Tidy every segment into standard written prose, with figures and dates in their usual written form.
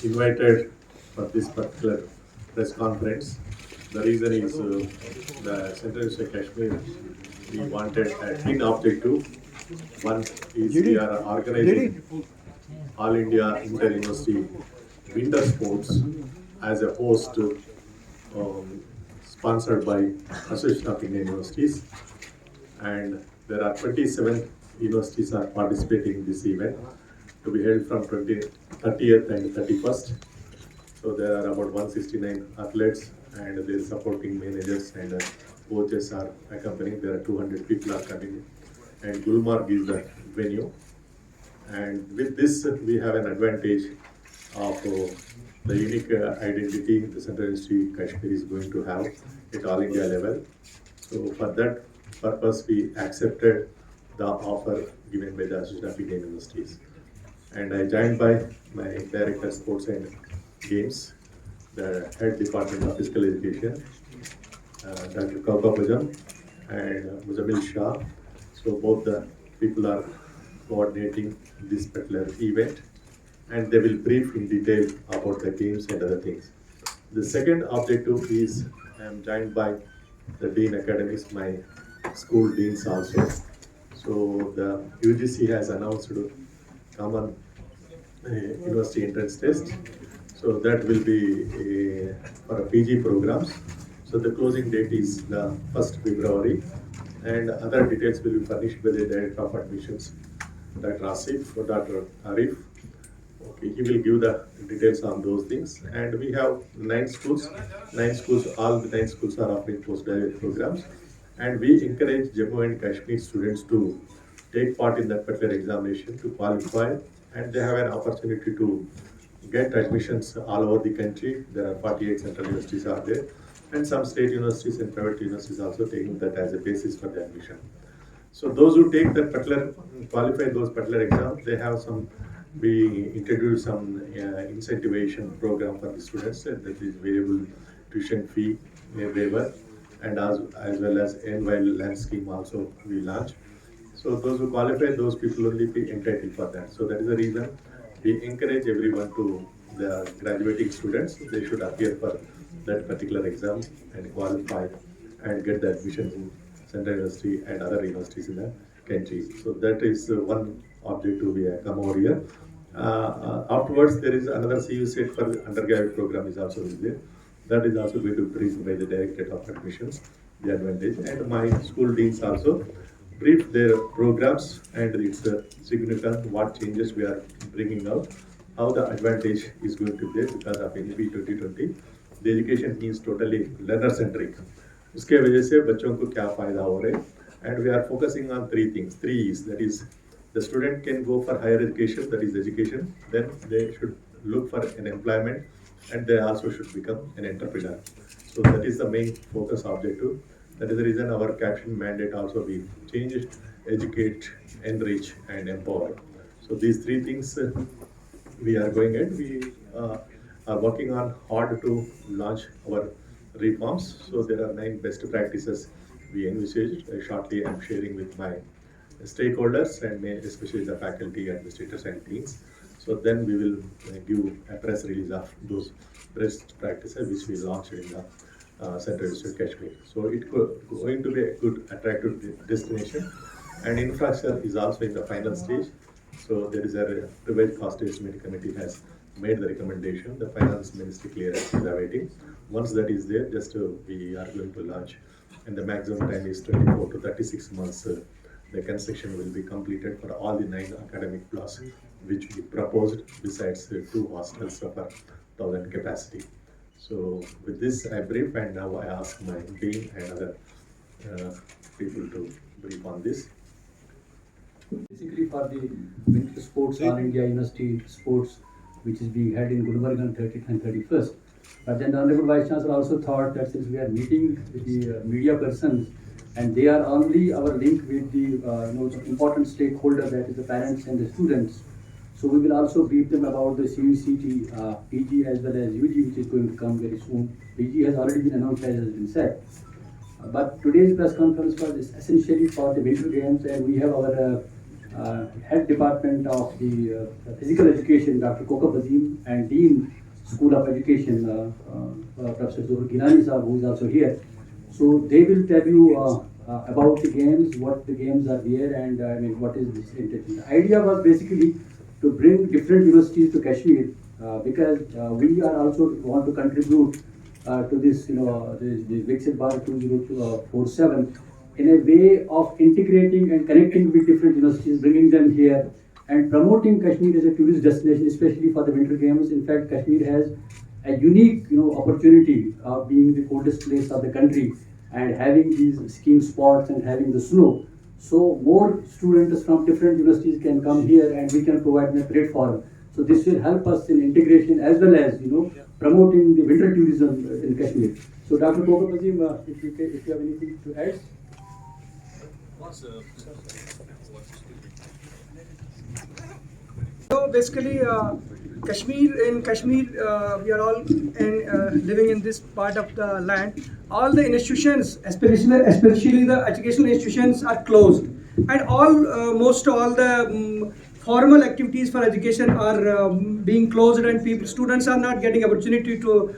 invited for this particular press conference. The reason is the Central State Kashmir, we wanted a twin objective. One is we are organizing All India Inter-University Winter Sports as a host sponsored by Association of Indian Universities, and there are 27 universities are participating in this event to be held from 30th and 31st. So there are about 169 athletes and their supporting managers and coaches are accompanying. There are 200 people are coming, and Gulmarg is the venue. And with this, we have an advantage of the unique identity the Central University Kashmir is going to have at all India level. So for that purpose, we accepted the offer given by the Association of Indian Universities. And I joined by my Director Sports and Games, the Head Department of Physical Education, Dr. Kauka Bajam and Muzamil Shah. So both the people are coordinating this particular event, and they will brief in detail about the games and other things. The second objective is I am joined by the Dean Academies, my school deans also. So the UGC has announced common university entrance test. So that will be for a PG programs. So the closing date is the 1st February, and other details will be furnished by the Director of Admissions, Dr. Asif or Dr. Arif. Okay, he will give the details on those things. And we have 9 schools. All the 9 schools are offering postgraduate programs. And we encourage Jammu and Kashmir students to take part in that particular examination to qualify, and they have an opportunity to get admissions all over the country. There are 48 central universities are there, and some state universities and private universities also taking that as a basis for the admission. So those who take that particular, qualify those particular exams, they have some, we introduce some incentivation program for the students, and that is variable tuition fee waiver, and as well as NYL land scheme also we launch. So those who qualify, those people only be entitled for that. So that is the reason we encourage everyone to, the graduating students, they should appear for that particular exam and qualify and get the admission in Central University and other universities in the country. So that is one objective we have come over here. Afterwards, there is another CU set for the undergraduate program is also there. That is also going to be briefed by the Directorate of Admissions, the advantage. And my school deans also brief their programs and its significant, what changes we are bringing out, how the advantage is going to be there because of NEP 2020. The education means totally learner centric. उसके वजह से बच्चों को क्या फायदा हो रहे हैं, and we are focusing on three things. Three is, that is, the student can go for higher education, that is education, then they should look for an employment, and they also should become an entrepreneur. So that is the main focus objective. That is the reason our caption mandate also we changed: educate, enrich, and empower. So these three things we are going at. We are working on hard to launch our reforms. So there are 9 best practices we envisaged. Shortly, I'm sharing with my stakeholders and especially the faculty, administrators, and deans. So then we will give a press release of those best practices which we launched in the Central District Kashmir. So it's going to be a good, attractive destination, and infrastructure is also in the final stage. So there is a revised cost estimate committee has made the recommendation. The finance ministry clearance is awaiting. Once that is there, just we are going to launch, and the maximum time is 24 to 36 months. The construction will be completed for all the 9 academic blocks which we proposed, besides 2 hostels of 1,000 capacity. So with this I brief, and now I ask my dean and other people to brief on this. Basically for the winter sports, All India University sports, which is being held in Gulmarg on 30th and 31st. But then the Honorable Vice Chancellor also thought that since we are meeting with the media persons, and they are only our link with the important stakeholder, that is the parents and the students. So we will also brief them about the CUCT, PG as well as UG, which is going to come very soon. PG has already been announced, as has been said. But today's press conference was essentially for the winter games, and we have our Head Department of the Physical Education, Dr. Kokab Azim, and Dean School of Education, Professor Zohar Gilani Sahab, who is also here. So they will tell you about the games, what the games are there, and what is this intention. The idea was basically to bring different universities to Kashmir because we are also want to contribute to this, the Viksit Bharat 2047 in a way of integrating and connecting with different universities, bringing them here and promoting Kashmir as a tourist destination, especially for the winter games. In fact, Kashmir has a unique, opportunity of being the coldest place of the country and having these skiing spots and having the snow. So more students from different universities can come here and we can provide them a platform. So this will help us in integration as well as, promoting the winter tourism in Kashmir. So Dr. Kokab Azim, if you have anything to add. So basically, in Kashmir, we are all living in this part of the land. All the institutions, especially the educational institutions, are closed, and most all the formal activities for education are being closed, and students are not getting opportunity to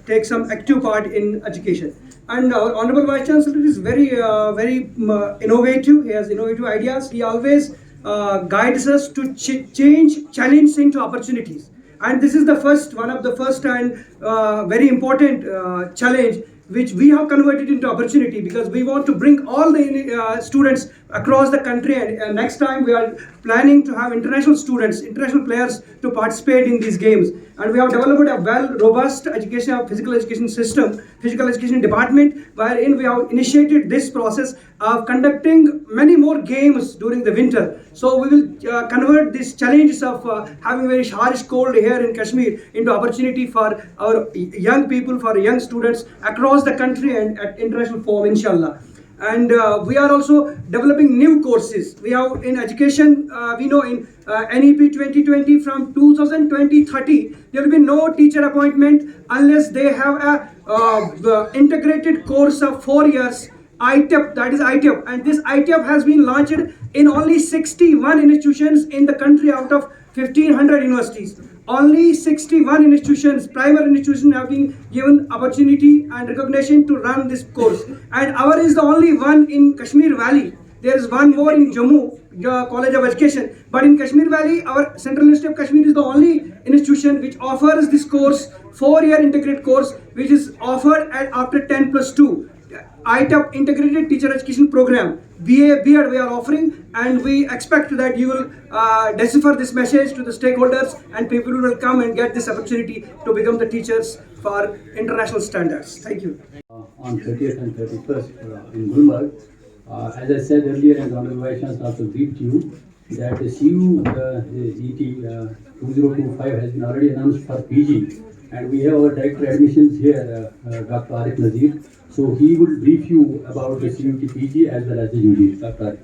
take some active part in education. And our Honorable Vice Chancellor is very innovative. He has innovative ideas. He always guides us to change challenge into opportunities. And this is one of the first and very important challenge which we have converted into opportunity, because we want to bring all the students across the country, and next time we are planning to have international players to participate in these games. And we have developed a robust physical education department, wherein we have initiated this process of conducting many more games during the winter. So we will convert these challenges of having very harsh cold here in Kashmir into opportunity for our young people, for young students across the country and at international forum, inshallah. And we are also developing new courses. We have in education, we know in NEP 2020 from 2020-30, there will be no teacher appointment unless they have a integrated course of 4 years, ITEP, that is ITEP. And this ITEP has been launched in only 61 institutions in the country out of 1500 universities. Only 61 institutions, primary institutions, have been given opportunity and recognition to run this course. And our is the only one in Kashmir Valley. There is one more in Jammu, College of Education. But in Kashmir Valley, our Central University of Kashmir is the only institution which offers this course, 4-year integrated course, which is offered after 10+2. ITEP Integrated Teacher Education Program, BA, BEd we are offering, and we expect that you will decipher this message to the stakeholders, and people will come and get this opportunity to become the teachers for international standards. Thank you. On 30th and 31st in Gulmarg, as I said earlier, and Honorable Vice Chancellor also briefed you, that the CU ET 2025 has been already announced for PG, and we have our Director Admissions here, Dr. Arif Nazir. So he will brief you about the CUT PG as well as the UG. Dr. Arif.